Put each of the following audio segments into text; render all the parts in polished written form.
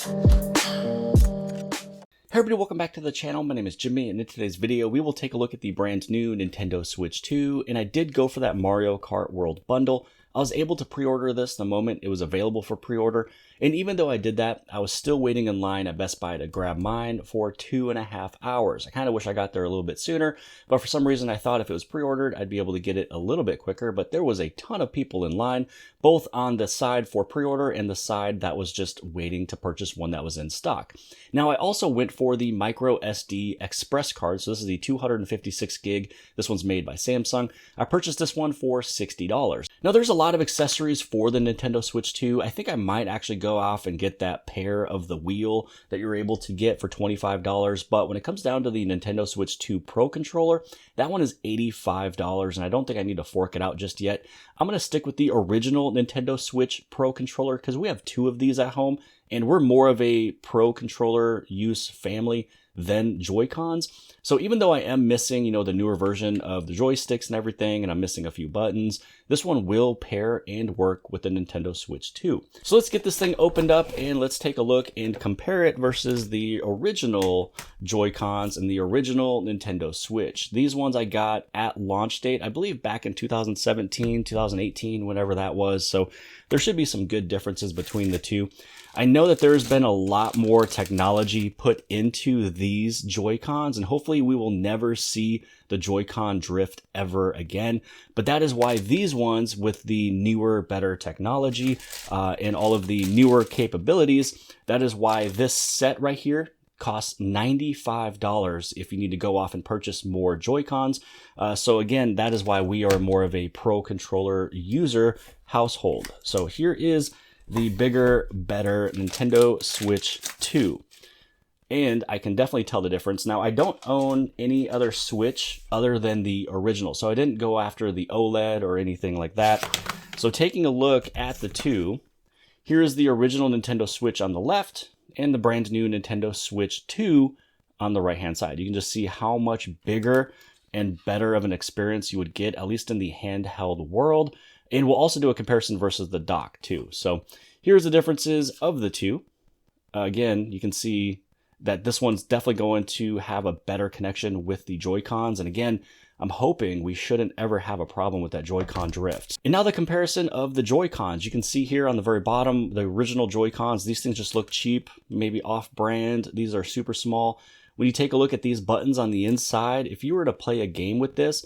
Hey everybody, welcome back to the channel. My name is Jimmy, and in today's video, we will take a look at the brand new Nintendo Switch 2, and I did go for that Mario Kart World Bundle. I was able to pre-order this the moment it was available for pre-order, and even though I did that, I was still waiting in line at Best Buy to grab mine for 2.5 hours. I kind of wish I got there a little bit sooner, but for some reason I thought if it was pre-ordered, I'd be able to get it a little bit quicker, but there was a ton of people in line, both on the side for pre-order and the side that was just waiting to purchase one that was in stock. Now, I also went for the micro SD express card, so this is the 256 gig. This one's made by Samsung. I purchased this one for $60. Now, there's a lot of accessories for the Nintendo Switch 2. I think I might actually go off and get that pair of the wheel that you're able to get for $25, but when it comes down to the Nintendo Switch 2 Pro controller, that one is $85, and I don't think I need to fork it out just yet. I'm going to stick with the original Nintendo Switch Pro controller because we have two of these at home, and we're more of a Pro controller use family than Joy-Cons. So even though I am missing, the newer version of the joysticks and everything, and I'm missing a few buttons, this one will pair and work with the Nintendo Switch 2. So let's get this thing opened up and let's take a look and compare it versus the original Joy-Cons and the original Nintendo Switch. These ones I got at launch date, I believe back in 2017, 2018, whenever that was. So there should be some good differences between the two. I know that there's been a lot more technology put into these Joy-Cons, and hopefully we will never see the Joy-Con drift ever again. But that is why these ones with the newer, better technology and all of the newer capabilities, that is why this set right here costs $95 if you need to go off and purchase more Joy-Cons. So again, that is why we are more of a Pro controller user household. So here is the bigger, better Nintendo Switch 2. And I can definitely tell the difference. Now, I don't own any other Switch other than the original, so I didn't go after the OLED or anything like that. So taking a look at the two, here is the original Nintendo Switch on the left and the brand new Nintendo Switch 2 on the right-hand side. You can just see how much bigger and better of an experience you would get, at least in the handheld world. And we'll also do a comparison versus the dock too. So here's the differences of the two. Again, you can see that this one's definitely going to have a better connection with the Joy-Cons. And again, I'm hoping we shouldn't ever have a problem with that Joy-Con drift. And now the comparison of the Joy-Cons. You can see here on the very bottom, the original Joy-Cons, these things just look cheap, maybe off-brand. These are super small. When you take a look at these buttons on the inside, if you were to play a game with this,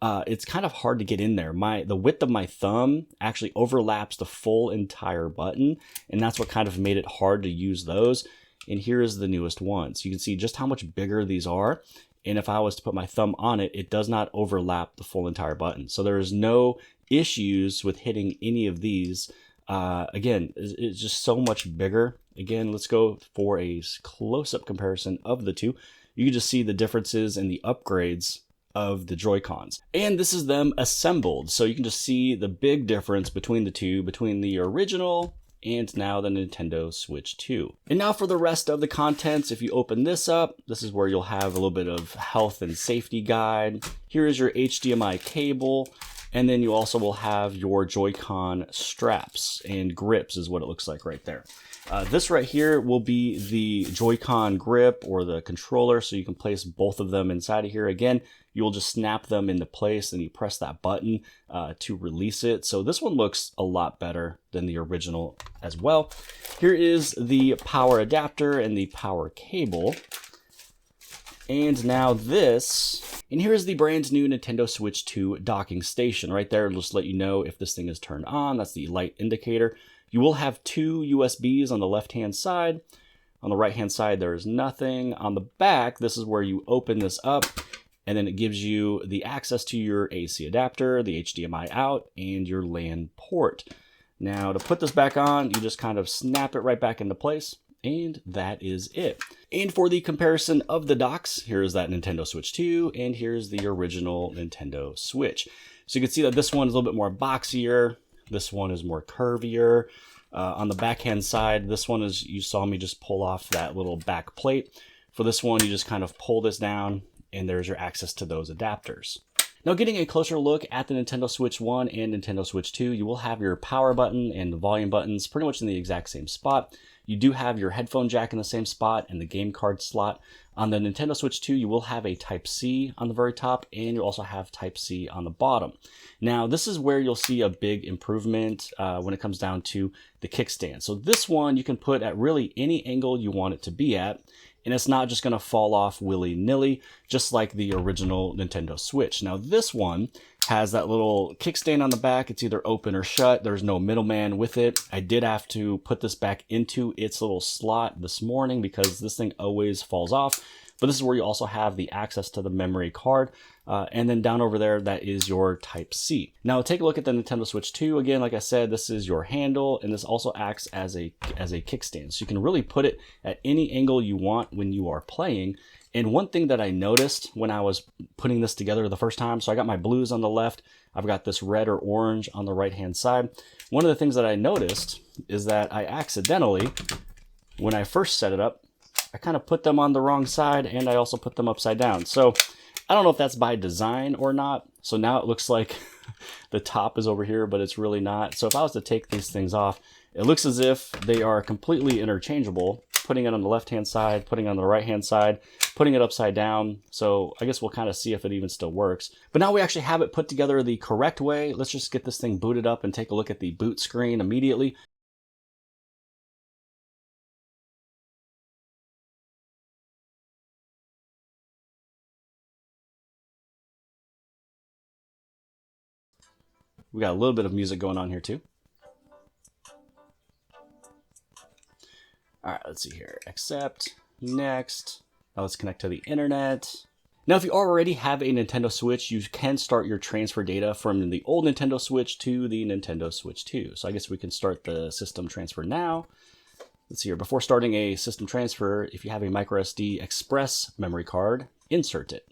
it's kind of hard to get in there. The width of my thumb actually overlaps the full entire button, and that's what kind of made it hard to use those. And here is the newest one. So you can see just how much bigger these are. And if I was to put my thumb on it, it does not overlap the full entire button. So there is no issues with hitting any of these. Again, it's just so much bigger. Again, let's go for a close-up comparison of the two. You can just see the differences and the upgrades of the Joy-Cons. And this is them assembled. So you can just see the big difference between the two, between the original and now the Nintendo Switch 2. And now for the rest of the contents, if you open this up, this is where you'll have a little bit of health and safety guide. Here is your HDMI cable. And then you also will have your Joy-Con straps and grips is what it looks like right there. This right here will be the Joy-Con grip or the controller, so you can place both of them inside of here. Again, you'll just snap them into place and you press that button to release it. So this one looks a lot better than the original as well. Here is the power adapter and the power cable. And now this, and here's the brand new Nintendo Switch 2 docking station. Right there, it'll just let you know if this thing is turned on. That's the light indicator. You will have two USBs on the left-hand side. On the right-hand side, there is nothing. On the back, this is where you open this up, and then it gives you the access to your AC adapter, the HDMI out, and your LAN port. Now, to put this back on, you just kind of snap it right back into place. And that is it. And for the comparison of the docks, here's that Nintendo Switch 2, and here's the original Nintendo Switch. So you can see that this one is a little bit more boxier. This one is more curvier. On the backhand side, this one is, you saw me just pull off that little back plate. For this one, you just kind of pull this down, and there's your access to those adapters. Now, getting a closer look at the Nintendo Switch 1 and Nintendo Switch 2, you will have your power button and the volume buttons pretty much in the exact same spot. You do have your headphone jack in the same spot and the game card slot. On the Nintendo Switch 2, you will have a Type-C on the very top, and you'll also have Type-C on the bottom. Now, this is where you'll see a big improvement when it comes down to the kickstand. So this one you can put at really any angle you want it to be at, and it's not just going to fall off willy-nilly, just like the original Nintendo Switch. Now, this one has that little kickstand on the back. It's either open or shut. There's no middleman with it. I did have to put this back into its little slot this morning because this thing always falls off. But this is where you also have the access to the memory card. And then down over there, that is your Type-C. Now take a look at the Nintendo Switch 2. Again, like I said, this is your handle, and this also acts as a kickstand. So you can really put it at any angle you want when you are playing. And one thing that I noticed when I was putting this together the first time, so I got my blues on the left, I've got this red or orange on the right-hand side. One of the things that I noticed is that I accidentally, when I first set it up, I kind of put them on the wrong side, and I also put them upside down. So I don't know if that's by design or not. So now it looks like the top is over here, but it's really not. So if I was to take these things off, it looks as if they are completely interchangeable. Putting it on the left-hand side, putting it on the right-hand side, putting it upside down. So I guess we'll kind of see if it even still works. But now we actually have it put together the correct way. Let's just get this thing booted up and take a look at the boot screen immediately. We got a little bit of music going on here too. All right, let's see here. Accept, next. Now let's connect to the internet. Now, if you already have a Nintendo Switch, you can start your transfer data from the old Nintendo Switch to the Nintendo Switch 2. So I guess we can start the system transfer now. Let's see here. Before starting a system transfer, if you have a microSD Express memory card, insert it.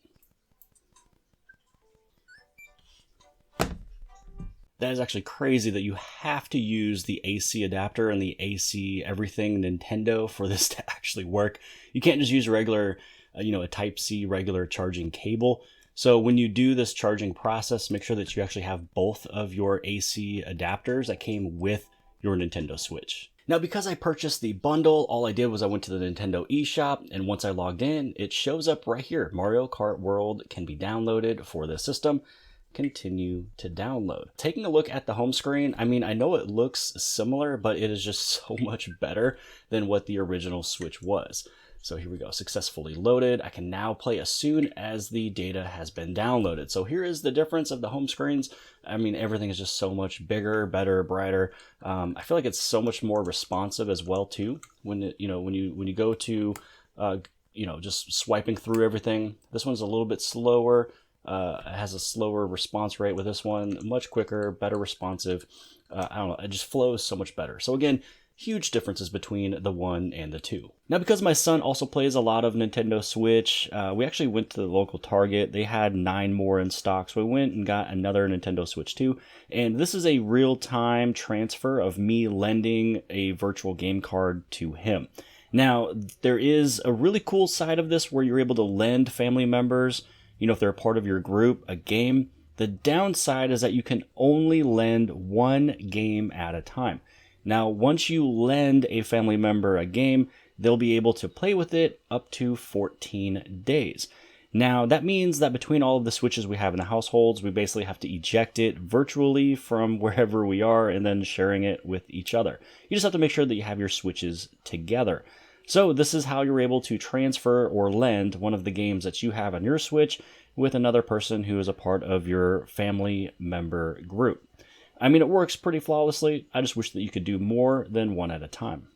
That is actually crazy that you have to use the AC adapter and the AC everything Nintendo for this to actually work. You can't just use regular, a Type-C regular charging cable. So when you do this charging process, make sure that you actually have both of your AC adapters that came with your Nintendo Switch. Now, because I purchased the bundle, all I did was I went to the Nintendo eShop, and once I logged in, it shows up right here. Mario Kart World can be downloaded for the system. Continue to download. Taking a look at the home screen, I mean, I know it looks similar, but it is just so much better than what the original Switch was. So here we go, successfully loaded. I can now play as soon as the data has been downloaded. So here is the difference of the home screens. I mean, everything is just so much bigger, better, brighter. I feel like it's so much more responsive as well too. When you go to just swiping through everything, this one's a little bit slower. It has a slower response rate with this one, much quicker, better responsive. I don't know, it just flows so much better. So again, huge differences between the 1 and the 2. Now, because my son also plays a lot of Nintendo Switch, we actually went to the local Target. They had 9 more in stock, so we went and got another Nintendo Switch 2. And this is a real-time transfer of me lending a virtual game card to him. Now, there is a really cool side of this where you're able to lend family members, if they're a part of your group, a game. The downside is that you can only lend one game at a time. Now, once you lend a family member a game, they'll be able to play with it up to 14 days. Now, that means that between all of the Switches we have in the households, we basically have to eject it virtually from wherever we are and then sharing it with each other. You just have to make sure that you have your Switches together. So this is how you're able to transfer or lend one of the games that you have on your Switch with another person who is a part of your family member group. I mean, it works pretty flawlessly. I just wish that you could do more than one at a time.